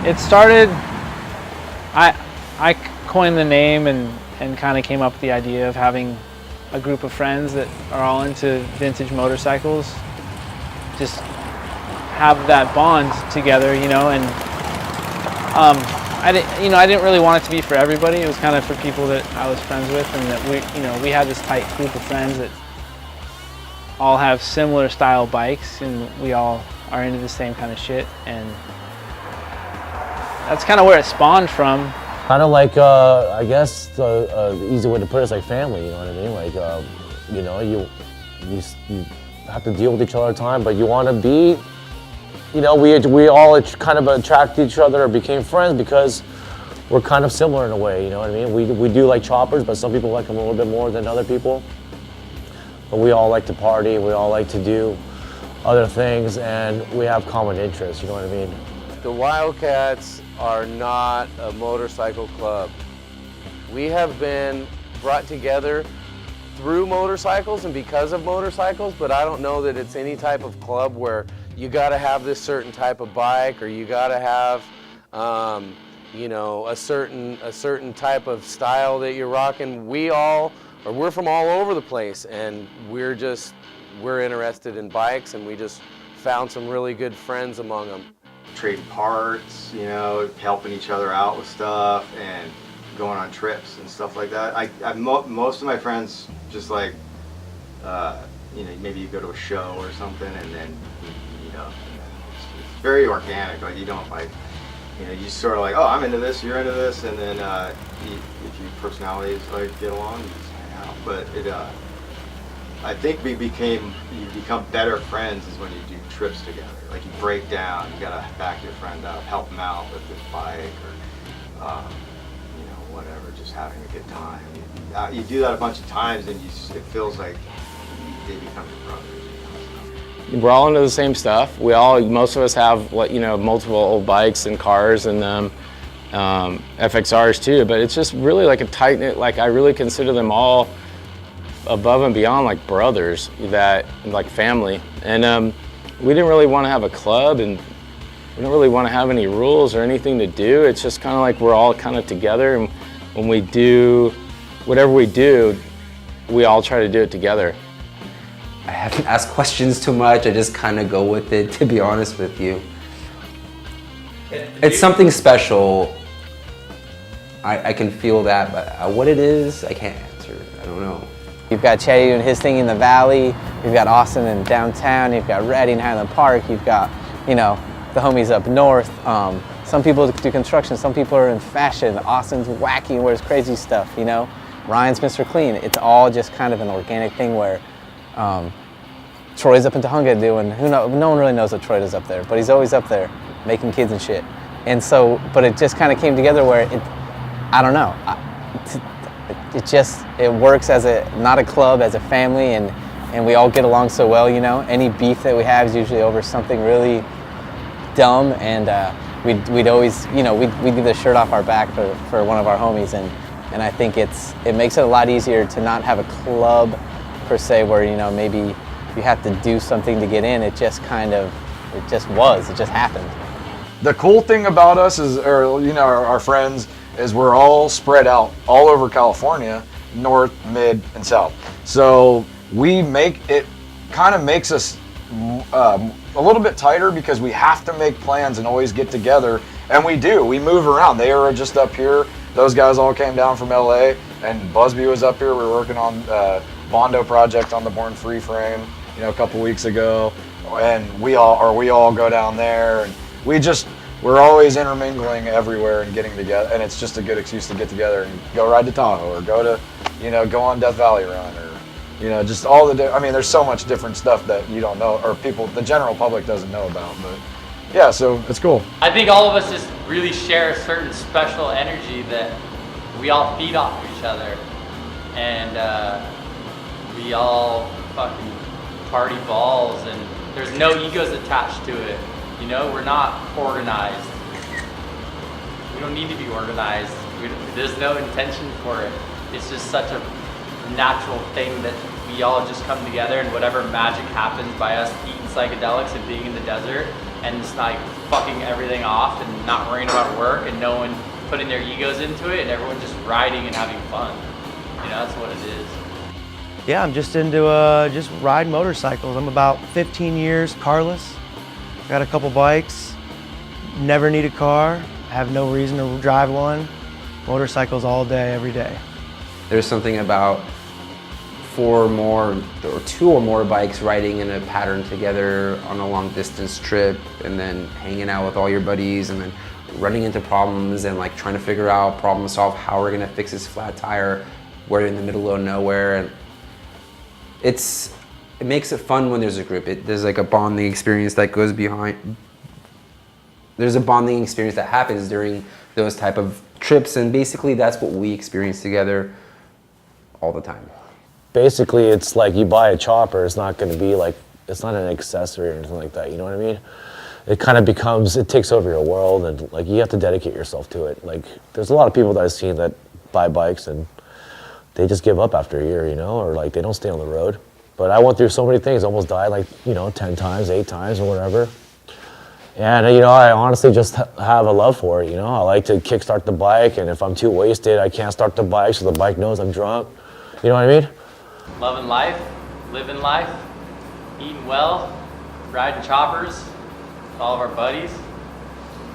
It started, I coined the name and kind of came up with the idea of having a group of friends that are all into vintage motorcycles, just have that bond together, you know. And I didn't really want it to be for everybody. It was kind of for people that I was friends with, and that we had this tight group of friends that all have similar style bikes, and we all are into the same kind of shit. And that's kind of where it spawned from. Kind of like, I guess the easy way to put it is like family, you know what I mean? Like, you know, you have to deal with each other all the time, but you want to be, you know, we all kind of attracted each other or became friends because we're kind of similar in a way, you know what I mean? We do like choppers, but some people like them a little bit more than other people. But we all like to party, we all like to do other things, and we have common interests, you know what I mean? The Wildcats are not a motorcycle club. We have been brought together through motorcycles and because of motorcycles, but I don't know that it's any type of club where you gotta have this certain type of bike or you gotta have, you know, a certain type of style that you're rocking. We're from all over the place, and we're interested in bikes, and we just found some really good friends among them. Trading parts, you know, helping each other out with stuff, and going on trips and stuff like that. Most of my friends just like, you know, maybe you go to a show or something, and then you know, it's very organic. Like you don't like, you know, you sort of like, oh, I'm into this, you're into this, and then if your personalities like get along, you just hang out. But I think you become better friends is when you do trips together. Like you break down, you gotta back your friend up, help him out with his bike, or you know, whatever, just having a good time. You do that a bunch of times, and it feels like they become your brothers. We're all into the same stuff. Most of us have, you know, multiple old bikes and cars and FXRs too. But it's just really like a tight knit. Like I really consider them all above and beyond like brothers, like family. And we didn't really want to have a club, and we don't really want to have any rules or anything to do. It's just kind of like we're all kind of together, and when we do whatever we do, we all try to do it together. I haven't asked questions too much. I just kind of go with it, to be honest with you. It's something special. I can feel that, but what it is, I can't answer. I don't know. You've got Chatty doing his thing in the valley, you've got Austin in downtown, you've got Raddy in Highland Park, you've got, you know, the homies up north. Some people do construction, some people are in fashion. Austin's wacky and wears crazy stuff, you know. Ryan's Mr. Clean. It's all just kind of an organic thing where Troy's up in Tahunga doing, no one really knows what Troy does up there, but he's always up there making kids and shit. And so, but it just kind of came together where I don't know. It works as not a club, as a family, and we all get along so well, you know. Any beef that we have is usually over something really dumb, and we'd always, you know, we'd give the shirt off our back for one of our homies, and I think it makes it a lot easier to not have a club per se where, you know, maybe you have to do something to get in. It just happened. The cool thing about us is, or you know, our friends, is we're all spread out all over California, north, mid, and south. So it kind of makes us a little bit tighter because we have to make plans and always get together, and we do. We move around. They are just up here. Those guys all came down from LA, and Busby was up here. We were working on Bondo project on the Born Free frame, you know, a couple weeks ago, and we all go down there, and we're always intermingling everywhere and getting together, and it's just a good excuse to get together and go ride to Tahoe or go to, you know, go on Death Valley Run, or, you know, just all the, I mean, there's so much different stuff that you don't know, or the general public doesn't know about, but yeah, so it's cool. I think all of us just really share a certain special energy that we all feed off each other, and we all fucking party balls, and there's no egos attached to it. You know, we're not organized. We don't need to be organized. There's no intention for it. It's just such a natural thing that we all just come together, and whatever magic happens by us eating psychedelics and being in the desert and just like fucking everything off and not worrying about work and no one putting their egos into it and everyone just riding and having fun. You know, that's what it is. Yeah, I'm just into just riding motorcycles. I'm about 15 years carless. Got a couple bikes, never need a car, have no reason to drive one. Motorcycles all day, every day. There's something about 4 more or 2 or more bikes riding in a pattern together on a long distance trip, and then hanging out with all your buddies, and then running into problems and like trying to figure out, problem solve how we're gonna fix this flat tire. We're in the middle of nowhere, and it makes it fun when there's a group. There's like a bonding experience that goes behind. There's a bonding experience that happens during those type of trips, and basically that's what we experience together all the time. Basically, it's like you buy a chopper, it's not going to be like, it's not an accessory or anything like that, you know what I mean? It kind of becomes, it takes over your world, and like you have to dedicate yourself to it. Like there's a lot of people that I've seen that buy bikes and they just give up after a year, you know, or like they don't stay on the road. But I went through so many things, almost died like, you know, 10 times, 8 times or whatever. And, you know, I honestly just have a love for it, you know. I like to kickstart the bike, and if I'm too wasted, I can't start the bike so the bike knows I'm drunk. You know what I mean? Loving life, living life, eating well, riding choppers with all of our buddies,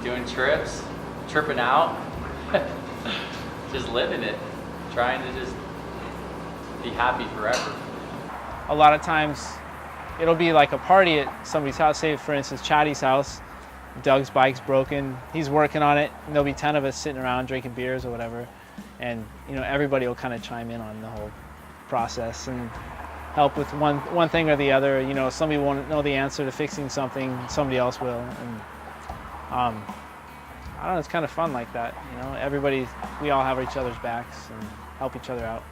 doing trips, tripping out, just living it, trying to just be happy forever. A lot of times it'll be like a party at somebody's house, say for instance Chatty's house. Doug's bike's broken, he's working on it, and there'll be 10 of us sitting around drinking beers or whatever, and you know, everybody will kind of chime in on the whole process and help with one thing or the other. You know, somebody won't know the answer to fixing something, somebody else will, and I don't know, it's kind of fun like that, you know. We all have each other's backs and help each other out.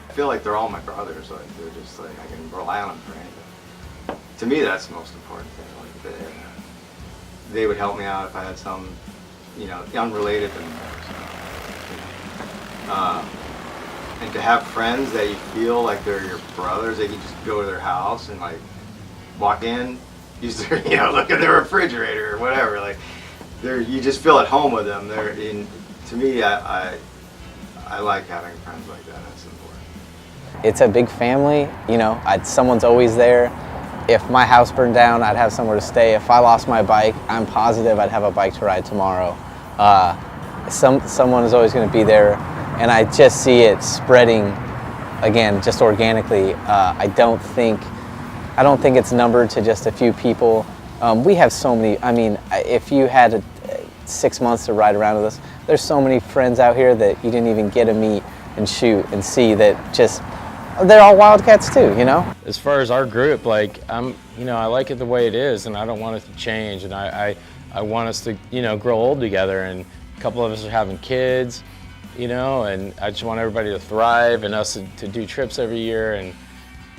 I feel like they're all my brothers. Like they're just like I can rely on them for anything. To me, that's the most important thing. Like they would help me out if I had some, you know, unrelated to and to have friends that you feel like they're your brothers, that you just go to their house and like walk in, use their, you know, look at their refrigerator or whatever. Like you just feel at home with them. To me, I like having friends like that. That's important. It's a big family, you know, someone's always there. If my house burned down, I'd have somewhere to stay. If I lost my bike, I'm positive I'd have a bike to ride tomorrow. Someone is always going to be there, and I just see it spreading, again, just organically. I don't think it's numbered to just a few people. We have so many. I mean, if you had 6 months to ride around with us, there's so many friends out here that you didn't even get to meet and shoot and see that just. They're all Wildcats too, you know? As far as our group, like, you know, I like it the way it is, and I don't want it to change, and I want us to, you know, grow old together, and a couple of us are having kids, you know, and I just want everybody to thrive and us to do trips every year and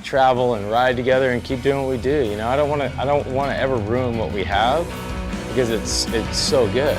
travel and ride together and keep doing what we do, you know? I don't want to ever ruin what we have because it's so good.